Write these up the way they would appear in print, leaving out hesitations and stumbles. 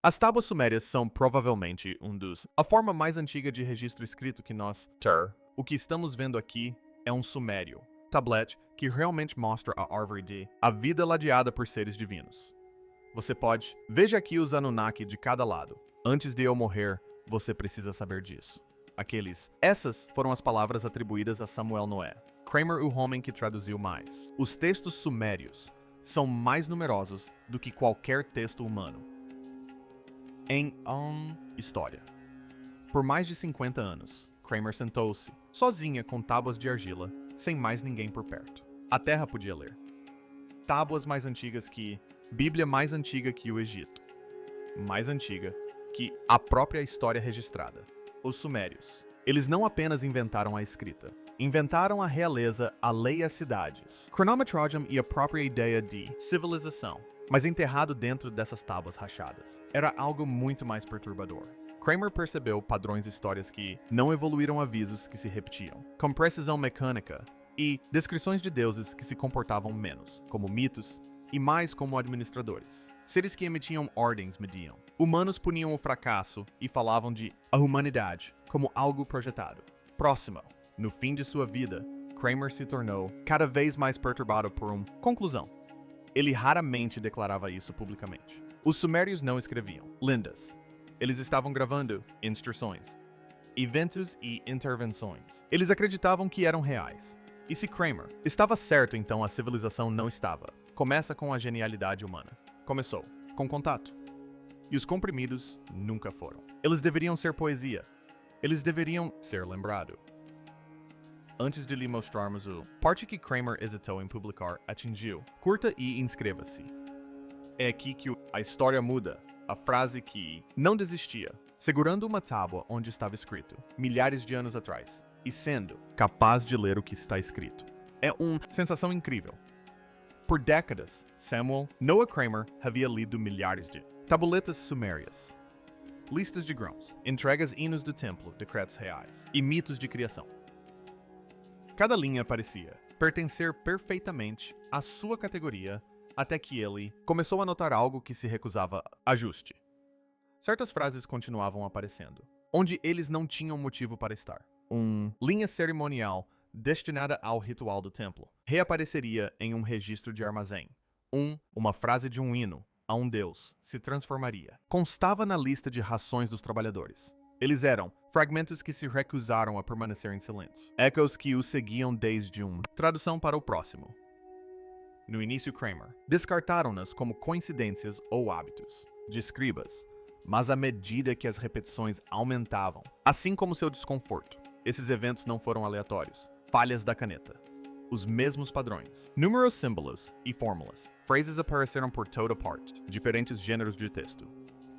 As tábuas sumérias são provavelmente a forma mais antiga de registro escrito que nós ter. O que estamos vendo aqui é um sumério, tablet que realmente mostra a árvore de a vida ladeada por seres divinos. Você pode, veja aqui os Anunnaki de cada lado. Antes de eu morrer, você precisa saber disso. Essas foram as palavras atribuídas a Samuel Noé. Kramer, o homem que traduziu mais. Os textos sumérios são mais numerosos do que qualquer texto humano em história. Por mais de 50 anos, Kramer sentou-se, sozinha com tábuas de argila, sem mais ninguém por perto. A terra podia ler. Tábuas mais antigas que... Bíblia mais antiga que o Egito. Mais antiga que a própria história registrada. Os sumérios. Eles não apenas inventaram a escrita. Inventaram a realeza, a lei e as cidades. Cronometragem e a própria ideia de civilização. Mas enterrado dentro dessas tábuas rachadas, era algo muito mais perturbador. Kramer percebeu padrões de histórias que não evoluíram avisos que se repetiam, com precisão mecânica, e descrições de deuses que se comportavam menos, como mitos, e mais como administradores. Seres que emitiam ordens mediam. Humanos puniam o fracasso e falavam de a humanidade como algo projetado. Próximo. No fim de sua vida, Kramer se tornou cada vez mais perturbado por uma conclusão. Ele raramente declarava isso publicamente. Os sumérios não escreviam lendas. Eles estavam gravando instruções, eventos e intervenções. Eles acreditavam que eram reais. E se Kramer estava certo, então a civilização não estava. Começa com a genialidade humana. Começou com contato. E os comprimidos nunca foram. Eles deveriam ser poesia. Eles deveriam ser lembrado. Antes de lhe mostrarmos parte que Kramer hesitou em publicar, atingiu. Curta e inscreva-se. É aqui que a história muda. A frase que não desistia, segurando uma tábua onde estava escrito, milhares de anos atrás, e sendo capaz de ler o que está escrito. É uma sensação incrível. Por décadas, Samuel Noah Kramer havia lido milhares de tabuletas sumérias, listas de grãos, entregas hinos do templo, decretos reais e mitos de criação. Cada linha parecia pertencer perfeitamente à sua categoria, até que ele começou a notar algo que se recusava a ajuste. Certas frases continuavam aparecendo, onde eles não tinham motivo para estar. Linha cerimonial destinada ao ritual do templo reapareceria em um registro de armazém. Uma frase de um hino a um deus se transformaria. Constava na lista de rações dos trabalhadores. Eles eram fragmentos que se recusaram a permanecer em silêncio. Ecos que os seguiam desde tradução para o próximo. No início, Kramer descartaram-nas como coincidências ou hábitos de escribas, mas à medida que as repetições aumentavam, assim como seu desconforto, esses eventos não foram aleatórios. Falhas da caneta. Os mesmos padrões. Números, símbolos e fórmulas. Frases apareceram por toda parte. Diferentes gêneros de texto.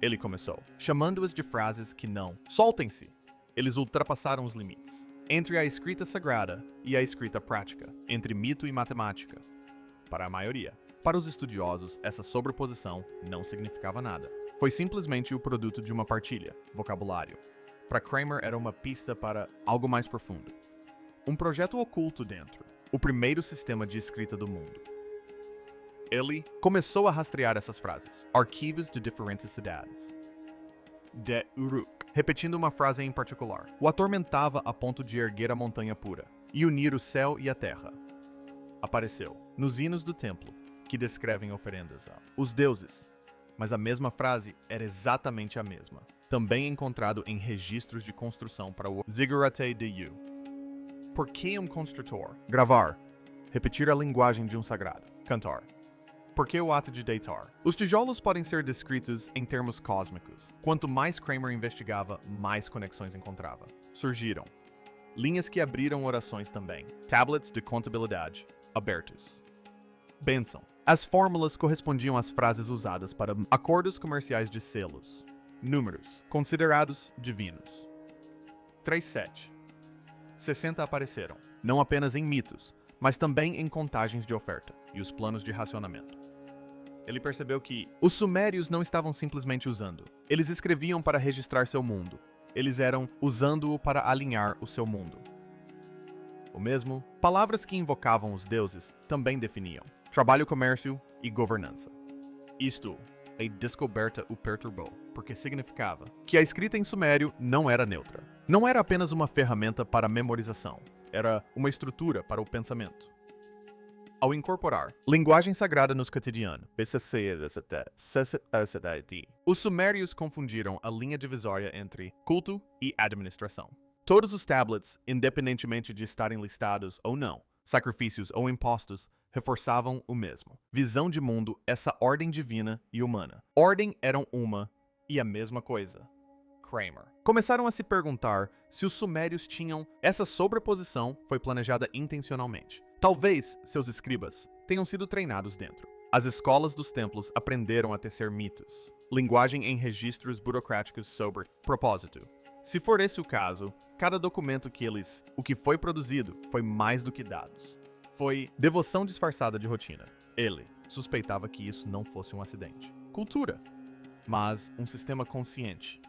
Ele começou, chamando-as de frases que não. Soltem-se! Eles ultrapassaram os limites. Entre a escrita sagrada e a escrita prática. Entre mito e matemática. Para a maioria. Para os estudiosos, essa sobreposição não significava nada. Foi simplesmente o produto de uma partilha, vocabulário. Para Kramer era uma pista para algo mais profundo. Um projeto oculto dentro. O primeiro sistema de escrita do mundo. Ele começou a rastrear essas frases. Arquivos de diferentes cidades. De Uruk. Repetindo uma frase em particular. O atormentava a ponto de erguer a montanha pura e unir o céu e a terra. Apareceu nos hinos do templo, que descrevem oferendas aos deuses. Mas a mesma frase era exatamente a mesma. Também encontrado em registros de construção para o Ziggurat de Yu. Por que um construtor? Gravar. Repetir a linguagem de um sagrado. Cantar. Por que o ato de deitar? Os tijolos podem ser descritos em termos cósmicos. Quanto mais Kramer investigava, mais conexões encontrava. Surgiram linhas que abriram orações também. Tablets de contabilidade abertos. Bênção. As fórmulas correspondiam às frases usadas para acordos comerciais de selos. Números considerados divinos. 37. 60 apareceram, não apenas em mitos, mas também em contagens de oferta e os planos de racionamento. Ele percebeu que os sumérios não estavam simplesmente usando. Eles escreviam para registrar seu mundo. Eles eram usando-o para alinhar o seu mundo. O mesmo, palavras que invocavam os deuses também definiam trabalho, comércio e governança. Isto a descoberta o perturbou, porque significava que a escrita em sumério não era neutra. Não era apenas uma ferramenta para memorização, era uma estrutura para o pensamento. Ao incorporar linguagem sagrada nos cotidiano, os sumérios confundiram a linha divisória entre culto e administração. Todos os tablets, independentemente de estarem listados ou não, sacrifícios ou impostos, reforçavam o mesmo. Visão de mundo, essa ordem divina e humana. Ordem eram uma e a mesma coisa. Kramer. Começaram a se perguntar se os sumérios tinham essa sobreposição foi planejada intencionalmente. Talvez seus escribas tenham sido treinados dentro. As escolas dos templos aprenderam a tecer mitos, linguagem em registros burocráticos sobre propósito. Se for esse o caso, cada documento o que foi produzido foi mais do que dados. Foi devoção disfarçada de rotina. Ele suspeitava que isso não fosse um acidente. Cultura, mas um sistema consciente.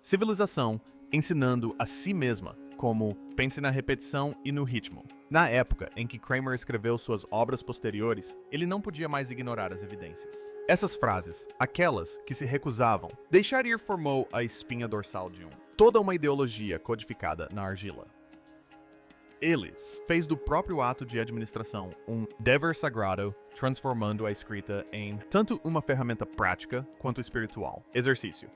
Civilização ensinando a si mesma como pense na repetição e no ritmo. Na época em que Kramer escreveu suas obras posteriores, ele não podia mais ignorar as evidências. Essas frases, aquelas que se recusavam, deixar ir formou a espinha dorsal de toda uma ideologia codificada na argila. Eles fez do próprio ato de administração um dever sagrado, transformando a escrita em tanto uma ferramenta prática quanto espiritual. Exercício.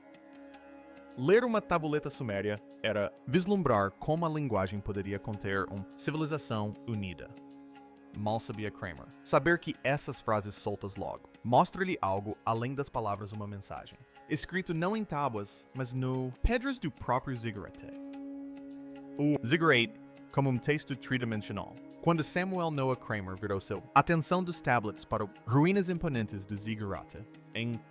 Ler uma tabuleta suméria era vislumbrar como a linguagem poderia conter uma civilização unida. Mal sabia Kramer. Saber que essas frases soltas logo mostra-lhe algo além das palavras uma mensagem. Escrito não em tábuas, mas no pedras do próprio zigurate. O zigurate como um texto tridimensional. Quando Samuel Noah Kramer virou sua atenção dos tablets para ruínas imponentes do zigurate,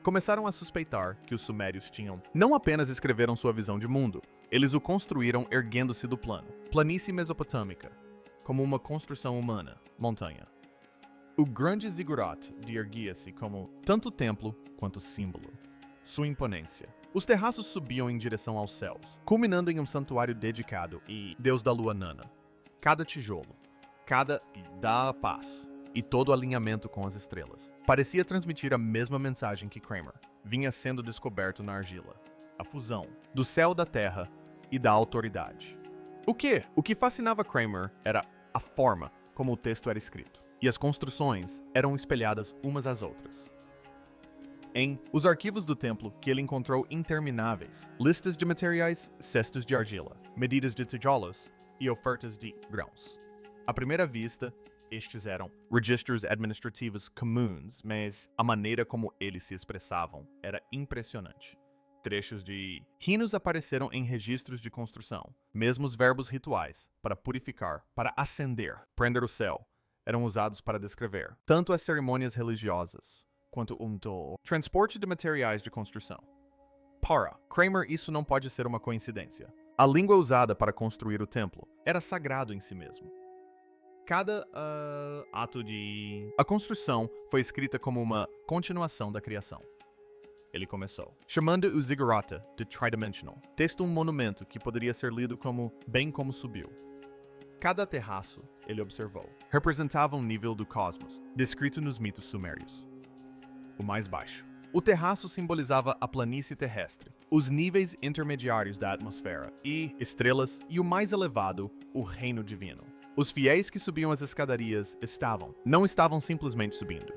começaram a suspeitar que os sumérios não apenas escreveram sua visão de mundo, eles o construíram erguendo-se do plano, planície mesopotâmica, como uma construção humana, montanha. O grande zigurate erguia-se como tanto templo quanto símbolo. Sua imponência. Os terraços subiam em direção aos céus, culminando em um santuário dedicado e Deus da lua Nana. Cada tijolo, cada da paz e todo o alinhamento com as estrelas parecia transmitir a mesma mensagem que Kramer vinha sendo descoberto na argila. A fusão do céu da terra e da autoridade. O que fascinava Kramer era a forma como o texto era escrito, e as construções eram espelhadas umas às outras. Em os arquivos do templo que ele encontrou intermináveis, listas de materiais, cestos de argila, medidas de tijolos e ofertas de grãos. À primeira vista, estes eram registros administrativos comuns, mas a maneira como eles se expressavam era impressionante. Trechos de hinos apareceram em registros de construção. Mesmo os verbos rituais, para purificar, para acender, prender o céu, eram usados para descrever tanto as cerimônias religiosas quanto transporte de materiais de construção. Para Kramer, isso não pode ser uma coincidência. A língua usada para construir o templo era sagrado em si mesmo. Cada ato de... A construção foi escrita como uma continuação da criação. Ele começou, chamando o zigurate de tridimensional, texto um monumento que poderia ser lido como bem como subiu. Cada terraço, ele observou, representava um nível do cosmos, descrito nos mitos sumérios. O mais baixo. O terraço simbolizava a planície terrestre, os níveis intermediários da atmosfera e estrelas, e o mais elevado, o reino divino. Os fiéis que subiam as escadarias não estavam simplesmente subindo.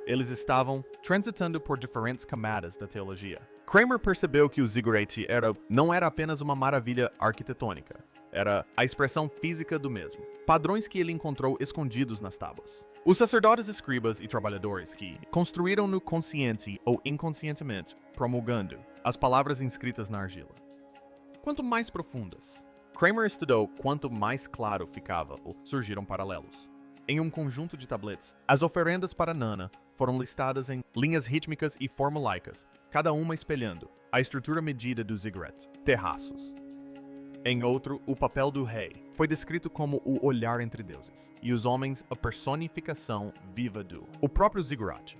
Eles estavam transitando por diferentes camadas da teologia. Kramer percebeu que o zigurate não era apenas uma maravilha arquitetônica, era a expressão física do mesmo, padrões que ele encontrou escondidos nas tábuas. Os sacerdotes, escribas e trabalhadores que construíram-no consciente ou inconscientemente, promulgando as palavras inscritas na argila. Quanto mais profundas, Kramer estudou quanto mais claro ficava ou surgiram paralelos. Em um conjunto de tabletes, as oferendas para Nana foram listadas em linhas rítmicas e formulaicas, cada uma espelhando a estrutura medida do ziggurat, terraços. Em outro, o papel do rei foi descrito como o olhar entre deuses, e os homens a personificação viva o próprio ziggurat.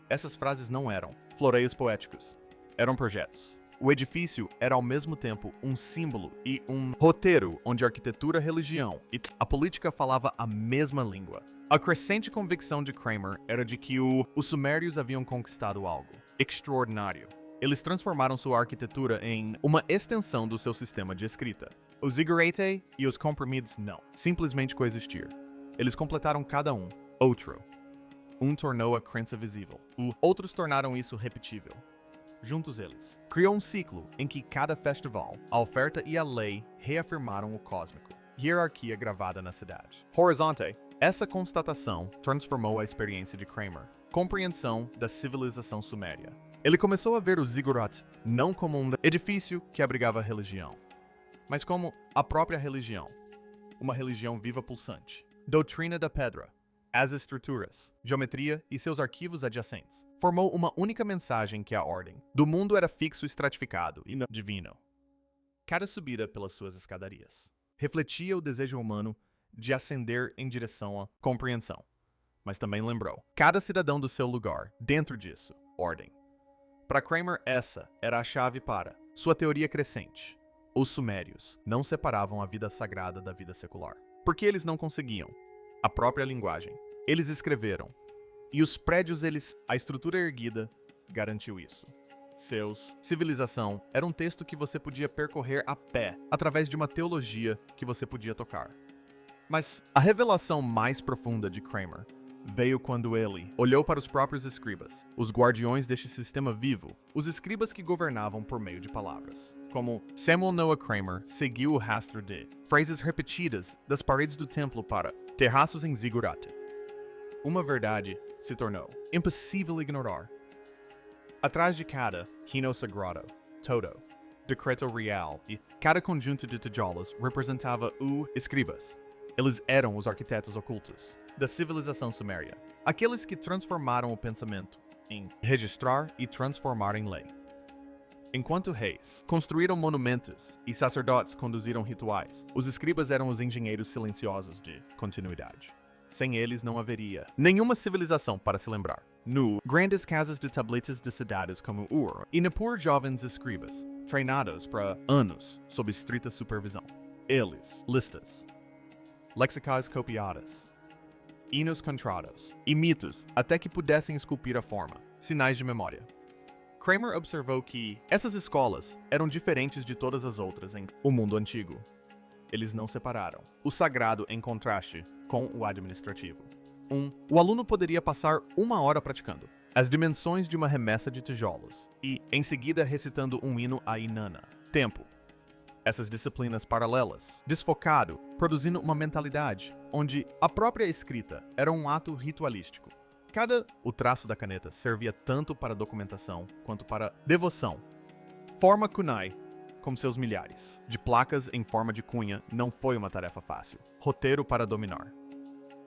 Essas frases não eram floreios poéticos, eram projetos. O edifício era ao mesmo tempo um símbolo e um roteiro onde a arquitetura, religião e a política falava a mesma língua. A crescente convicção de Kramer era de que os sumérios haviam conquistado algo extraordinário. Eles transformaram sua arquitetura em uma extensão do seu sistema de escrita. Os Zigguratei e os comprimidos não, simplesmente coexistir. Eles completaram cada um, outro. Um tornou a crença visível, outros tornaram isso repetível. Juntos eles, criou um ciclo em que cada festival, a oferta e a lei reafirmaram o cósmico, hierarquia gravada na cidade. Horizonte, essa constatação transformou a experiência de Kramer, compreensão da civilização suméria. Ele começou a ver os Ziggurat não como um edifício que abrigava a religião, mas como a própria religião, uma religião viva pulsante. Doutrina da pedra, as estruturas, geometria e seus arquivos adjacentes, formou uma única mensagem que a ordem do mundo era fixo e estratificado e não divino. Cada subida pelas suas escadarias refletia o desejo humano de ascender em direção à compreensão, mas também lembrou cada cidadão do seu lugar dentro disso, ordem. Para Kramer, essa era a chave para sua teoria crescente. Os sumérios não separavam a vida sagrada da vida secular, porque eles não conseguiam. A própria linguagem. Eles escreveram. E os prédios, a estrutura erguida, garantiu isso. Seus civilização era um texto que você podia percorrer a pé, através de uma teologia que você podia tocar. Mas a revelação mais profunda de Kramer veio quando ele olhou para os próprios escribas, os guardiões deste sistema vivo, os escribas que governavam por meio de palavras. Como Samuel Noah Kramer seguiu o rastro de frases repetidas das paredes do templo para terraços em Ziggurat. Uma verdade se tornou impossível ignorar. Atrás de cada hino sagrado, todo, decreto real e cada conjunto de tijolos representava escribas. Eles eram os arquitetos ocultos da civilização suméria, aqueles que transformaram o pensamento em registrar e transformar em lei. Enquanto reis construíram monumentos e sacerdotes conduziram rituais, os escribas eram os engenheiros silenciosos de continuidade. Sem eles não haveria nenhuma civilização para se lembrar. Grandes casas de tabletes de cidades como Ur, e por jovens escribas, treinados para anos sob estrita supervisão. Eles, listas, lexicais copiadas, hinos cantados e mitos até que pudessem esculpir a forma, sinais de memória. Kramer observou que essas escolas eram diferentes de todas as outras em o mundo antigo. Eles não separaram o sagrado em contraste com o administrativo. O aluno poderia passar 1 hora praticando as dimensões de uma remessa de tijolos e, em seguida, recitando um hino a Inanna. Tempo. Essas disciplinas paralelas, desfocado, produzindo uma mentalidade onde a própria escrita era um ato ritualístico. O traço da caneta servia tanto para documentação quanto para devoção. Forma kunai, como seus milhares, de placas em forma de cunha, não foi uma tarefa fácil. Roteiro para dominar.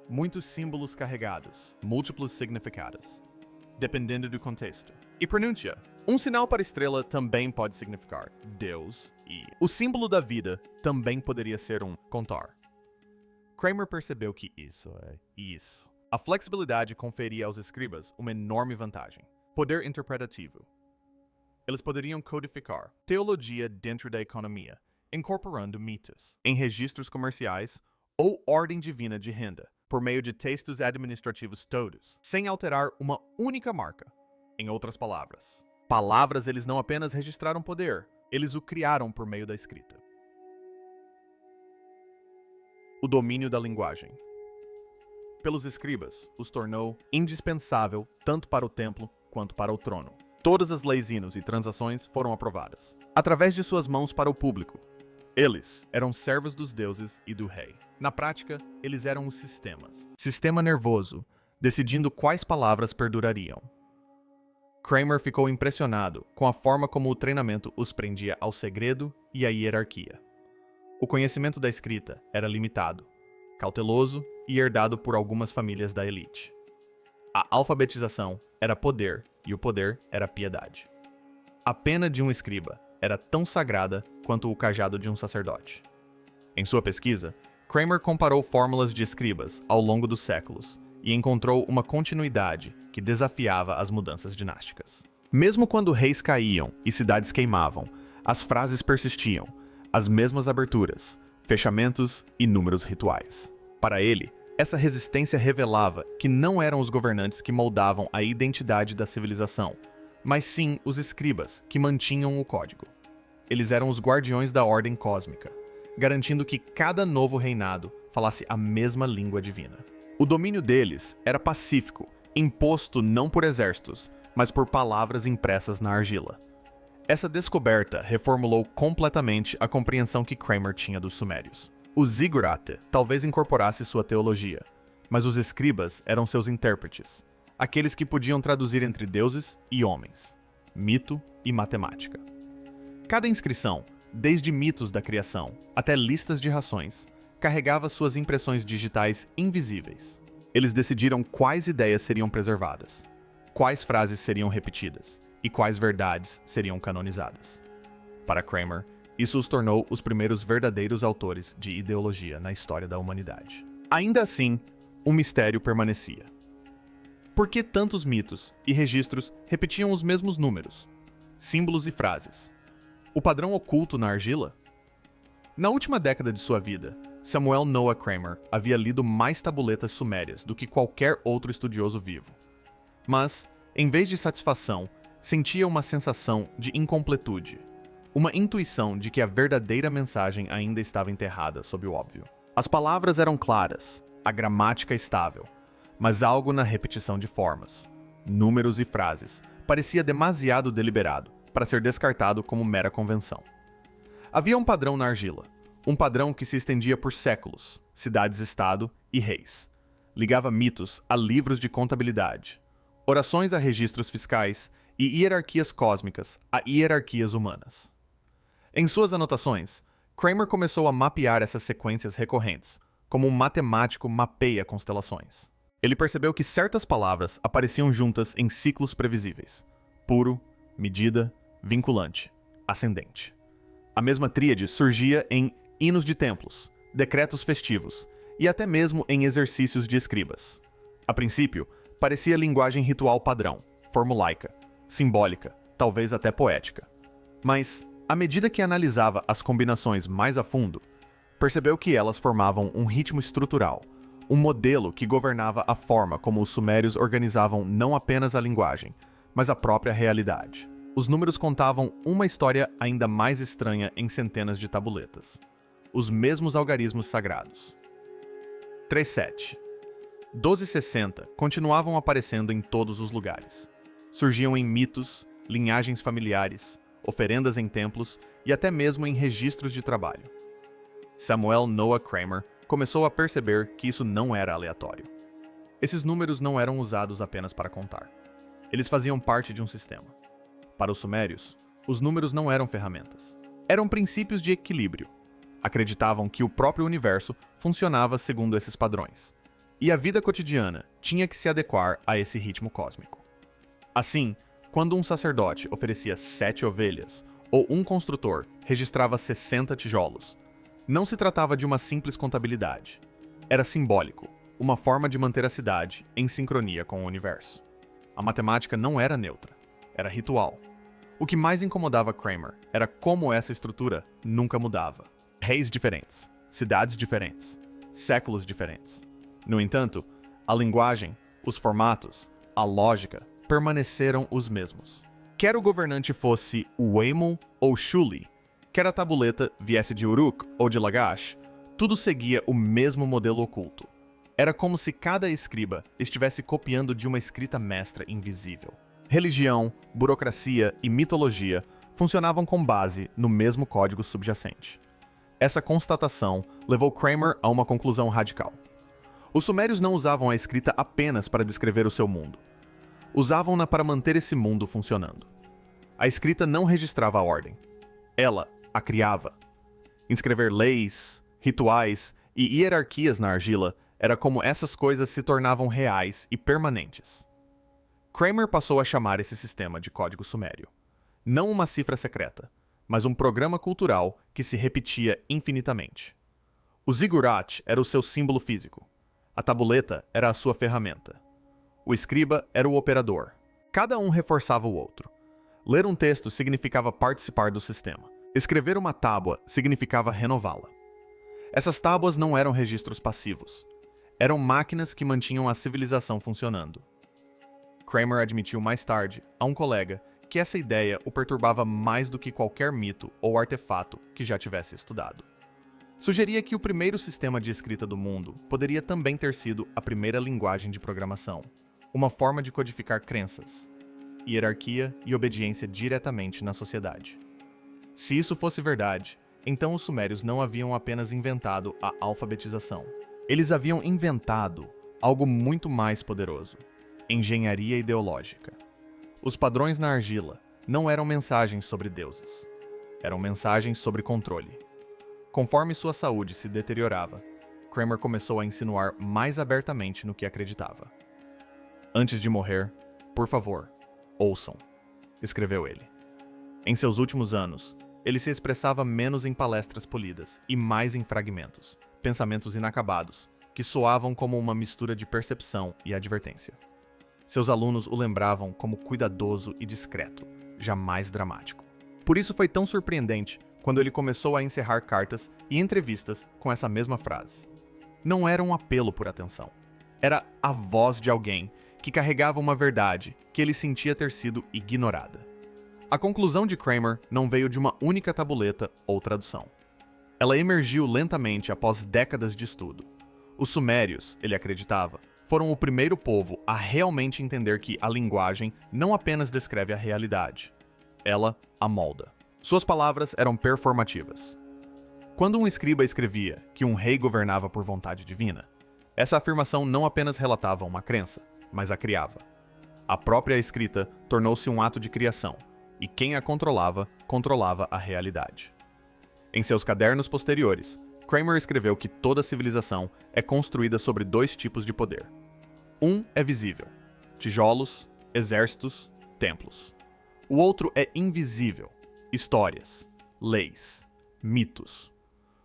Muitos símbolos carregados, múltiplos significados, dependendo do contexto. E pronúncia. Um sinal para estrela também pode significar Deus, e o símbolo da vida também poderia ser um contar. Kramer percebeu que isso. A flexibilidade conferia aos escribas uma enorme vantagem: poder interpretativo. Eles poderiam codificar teologia dentro da economia, incorporando mitos em registros comerciais ou ordem divina de renda, por meio de textos administrativos todos, sem alterar uma única marca. Em outras palavras, eles não apenas registraram poder, eles o criaram por meio da escrita. O domínio da linguagem. Pelos escribas, os tornou indispensável tanto para o templo quanto para o trono. Todas as leis, hinos e transações foram aprovadas, através de suas mãos para o público. Eles eram servos dos deuses e do rei. Na prática, eles eram os sistemas. Sistema nervoso, decidindo quais palavras perdurariam. Kramer ficou impressionado com a forma como o treinamento os prendia ao segredo e à hierarquia. O conhecimento da escrita era limitado, cauteloso e herdado por algumas famílias da elite. A alfabetização era poder e o poder era piedade. A pena de um escriba era tão sagrada quanto o cajado de um sacerdote. Em sua pesquisa, Kramer comparou fórmulas de escribas ao longo dos séculos e encontrou uma continuidade que desafiava as mudanças dinásticas. Mesmo quando reis caíam e cidades queimavam, as frases persistiam, as mesmas aberturas, fechamentos e números rituais. Para ele, Essa resistência revelava que não eram os governantes que moldavam a identidade da civilização, mas sim os escribas que mantinham o código. Eles eram os guardiões da ordem cósmica, garantindo que cada novo reinado falasse a mesma língua divina. O domínio deles era pacífico, imposto não por exércitos, mas por palavras impressas na argila. Essa descoberta reformulou completamente a compreensão que Kramer tinha dos sumérios. O Ziggurat talvez incorporasse sua teologia, mas os escribas eram seus intérpretes, aqueles que podiam traduzir entre deuses e homens, mito e matemática. Cada inscrição, desde mitos da criação até listas de rações, carregava suas impressões digitais invisíveis. Eles decidiram quais ideias seriam preservadas, quais frases seriam repetidas e quais verdades seriam canonizadas. Para Kramer, isso os tornou os primeiros verdadeiros autores de ideologia na história da humanidade. Ainda assim, um mistério permanecia. Por que tantos mitos e registros repetiam os mesmos números, símbolos e frases? O padrão oculto na argila? Na última década de sua vida, Samuel Noah Kramer havia lido mais tabuletas sumérias do que qualquer outro estudioso vivo. Mas, em vez de satisfação, sentia uma sensação de incompletude. Uma intuição de que a verdadeira mensagem ainda estava enterrada sob o óbvio. As palavras eram claras, a gramática estável, mas algo na repetição de formas, números e frases parecia demasiado deliberado para ser descartado como mera convenção. Havia um padrão na argila, um padrão que se estendia por séculos, cidades-estado e reis. Ligava mitos a livros de contabilidade, orações a registros fiscais e hierarquias cósmicas a hierarquias humanas. Em suas anotações, Kramer começou a mapear essas sequências recorrentes, como um matemático mapeia constelações. Ele percebeu que certas palavras apareciam juntas em ciclos previsíveis: puro, medida, vinculante, ascendente. A mesma tríade surgia em hinos de templos, decretos festivos e até mesmo em exercícios de escribas. A princípio, parecia linguagem ritual padrão, formulaica, simbólica, talvez até poética. Mas, à medida que analisava as combinações mais a fundo, percebeu que elas formavam um ritmo estrutural, um modelo que governava a forma como os sumérios organizavam não apenas a linguagem, mas a própria realidade. Os números contavam uma história ainda mais estranha em centenas de tabuletas. Os mesmos algarismos sagrados. 37. 1260 continuavam aparecendo em todos os lugares. Surgiam em mitos, linhagens familiares, oferendas em templos e até mesmo em registros de trabalho. Samuel Noah Kramer começou a perceber que isso não era aleatório. Esses números não eram usados apenas para contar. Eles faziam parte de um sistema. Para os sumérios, os números não eram ferramentas. Eram princípios de equilíbrio. Acreditavam que o próprio universo funcionava segundo esses padrões, e a vida cotidiana tinha que se adequar a esse ritmo cósmico. Assim, quando um sacerdote oferecia 7 ovelhas, ou um construtor registrava 60 tijolos, não se tratava de uma simples contabilidade. Era simbólico, uma forma de manter a cidade em sincronia com o universo. A matemática não era neutra, era ritual. O que mais incomodava Kramer era como essa estrutura nunca mudava. Reis diferentes, cidades diferentes, séculos diferentes. No entanto, a linguagem, os formatos, a lógica permaneceram os mesmos. Quer o governante fosse Uemu ou Shuli, quer a tabuleta viesse de Uruk ou de Lagash, tudo seguia o mesmo modelo oculto. Era como se cada escriba estivesse copiando de uma escrita mestra invisível. Religião, burocracia e mitologia funcionavam com base no mesmo código subjacente. Essa constatação levou Kramer a uma conclusão radical. Os sumérios não usavam a escrita apenas para descrever o seu mundo. Usavam-na para manter esse mundo funcionando. A escrita não registrava a ordem. Ela a criava. Inscrever leis, rituais e hierarquias na argila era como essas coisas se tornavam reais e permanentes. Kramer passou a chamar esse sistema de código sumério. Não uma cifra secreta, mas um programa cultural que se repetia infinitamente. O ziggurat era o seu símbolo físico. A tabuleta era a sua ferramenta. O escriba era o operador. Cada um reforçava o outro. Ler um texto significava participar do sistema. Escrever uma tábua significava renová-la. Essas tábuas não eram registros passivos. Eram máquinas que mantinham a civilização funcionando. Kramer admitiu mais tarde a um colega que essa ideia o perturbava mais do que qualquer mito ou artefato que já tivesse estudado. Sugeria que o primeiro sistema de escrita do mundo poderia também ter sido a primeira linguagem de programação, uma forma de codificar crenças, hierarquia e obediência diretamente na sociedade. Se isso fosse verdade, então os sumérios não haviam apenas inventado a alfabetização. Eles haviam inventado algo muito mais poderoso: engenharia ideológica. Os padrões na argila não eram mensagens sobre deuses. Eram mensagens sobre controle. Conforme sua saúde se deteriorava, Kramer começou a insinuar mais abertamente no que acreditava. Antes de morrer, por favor, ouçam, escreveu ele. Em seus últimos anos, ele se expressava menos em palestras polidas e mais em fragmentos, pensamentos inacabados, que soavam como uma mistura de percepção e advertência. Seus alunos o lembravam como cuidadoso e discreto, jamais dramático. Por isso foi tão surpreendente quando ele começou a encerrar cartas e entrevistas com essa mesma frase. Não era um apelo por atenção. Era a voz de alguém que carregava uma verdade que ele sentia ter sido ignorada. A conclusão de Kramer não veio de uma única tabuleta ou tradução. Ela emergiu lentamente após décadas de estudo. Os sumérios, ele acreditava, foram o primeiro povo a realmente entender que a linguagem não apenas descreve a realidade, ela a molda. Suas palavras eram performativas. Quando um escriba escrevia que um rei governava por vontade divina, essa afirmação não apenas relatava uma crença, mas a criava. A própria escrita tornou-se um ato de criação, e quem a controlava, controlava a realidade. Em seus cadernos posteriores, Kramer escreveu que toda civilização é construída sobre dois tipos de poder. Um é visível: tijolos, exércitos, templos. O outro é invisível: histórias, leis, mitos.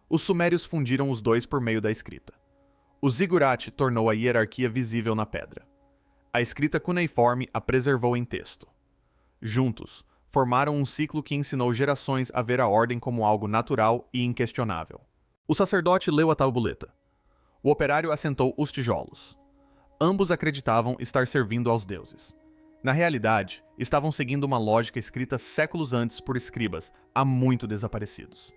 Os sumérios fundiram os dois por meio da escrita. O zigurate tornou a hierarquia visível na pedra. A escrita cuneiforme a preservou em texto. Juntos, formaram um ciclo que ensinou gerações a ver a ordem como algo natural e inquestionável. O sacerdote leu a tabuleta. O operário assentou os tijolos. Ambos acreditavam estar servindo aos deuses. Na realidade, estavam seguindo uma lógica escrita séculos antes por escribas, há muito desaparecidos.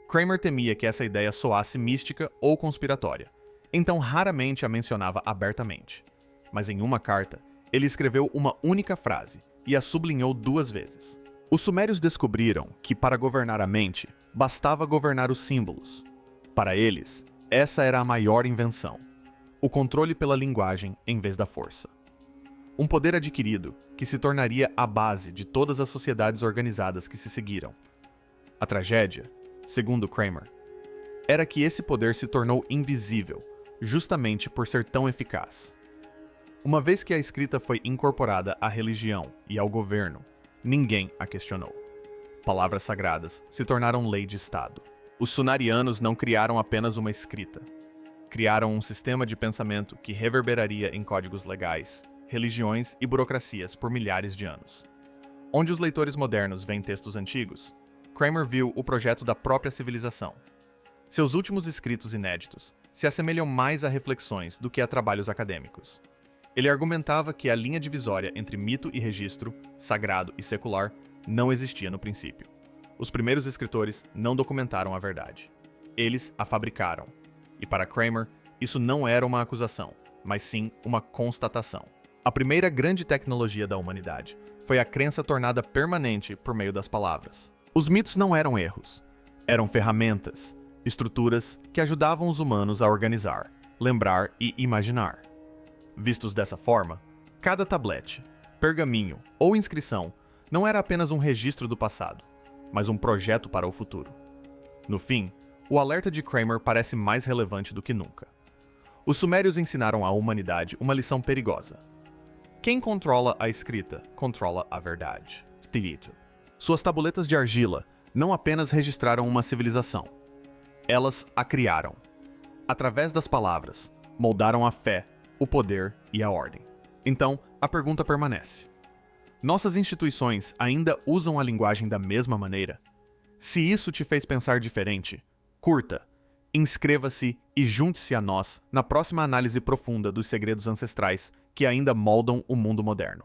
Kramer temia que essa ideia soasse mística ou conspiratória, então raramente a mencionava abertamente. Mas em uma carta, ele escreveu uma única frase e a sublinhou 2 vezes. Os sumérios descobriram que, para governar a mente, bastava governar os símbolos. Para eles, essa era a maior invenção: o controle pela linguagem em vez da força. Um poder adquirido que se tornaria a base de todas as sociedades organizadas que se seguiram. A tragédia, segundo Kramer, era que esse poder se tornou invisível, justamente por ser tão eficaz. Uma vez que a escrita foi incorporada à religião e ao governo, ninguém a questionou. Palavras sagradas se tornaram lei de Estado. Os sumerianos não criaram apenas uma escrita. Criaram um sistema de pensamento que reverberaria em códigos legais, religiões e burocracias por milhares de anos. Onde os leitores modernos veem textos antigos, Kramer viu o projeto da própria civilização. Seus últimos escritos inéditos se assemelham mais a reflexões do que a trabalhos acadêmicos. Ele argumentava que a linha divisória entre mito e registro, sagrado e secular, não existia no princípio. Os primeiros escritores não documentaram a verdade. Eles a fabricaram. E para Kramer, isso não era uma acusação, mas sim uma constatação. A primeira grande tecnologia da humanidade foi a crença tornada permanente por meio das palavras. Os mitos não eram erros. Eram ferramentas, estruturas que ajudavam os humanos a organizar, lembrar e imaginar. Vistos dessa forma, cada tablete, pergaminho ou inscrição não era apenas um registro do passado, mas um projeto para o futuro. No fim, o alerta de Kramer parece mais relevante do que nunca. Os sumérios ensinaram à humanidade uma lição perigosa. Quem controla a escrita, controla a verdade. Tirito. Suas tabuletas de argila não apenas registraram uma civilização. Elas a criaram. Através das palavras, moldaram a fé, o poder e a ordem. Então, a pergunta permanece. Nossas instituições ainda usam a linguagem da mesma maneira? Se isso te fez pensar diferente, curta, Inscreva-se e junte-se a nós na próxima análise profunda dos segredos ancestrais que ainda moldam o mundo moderno.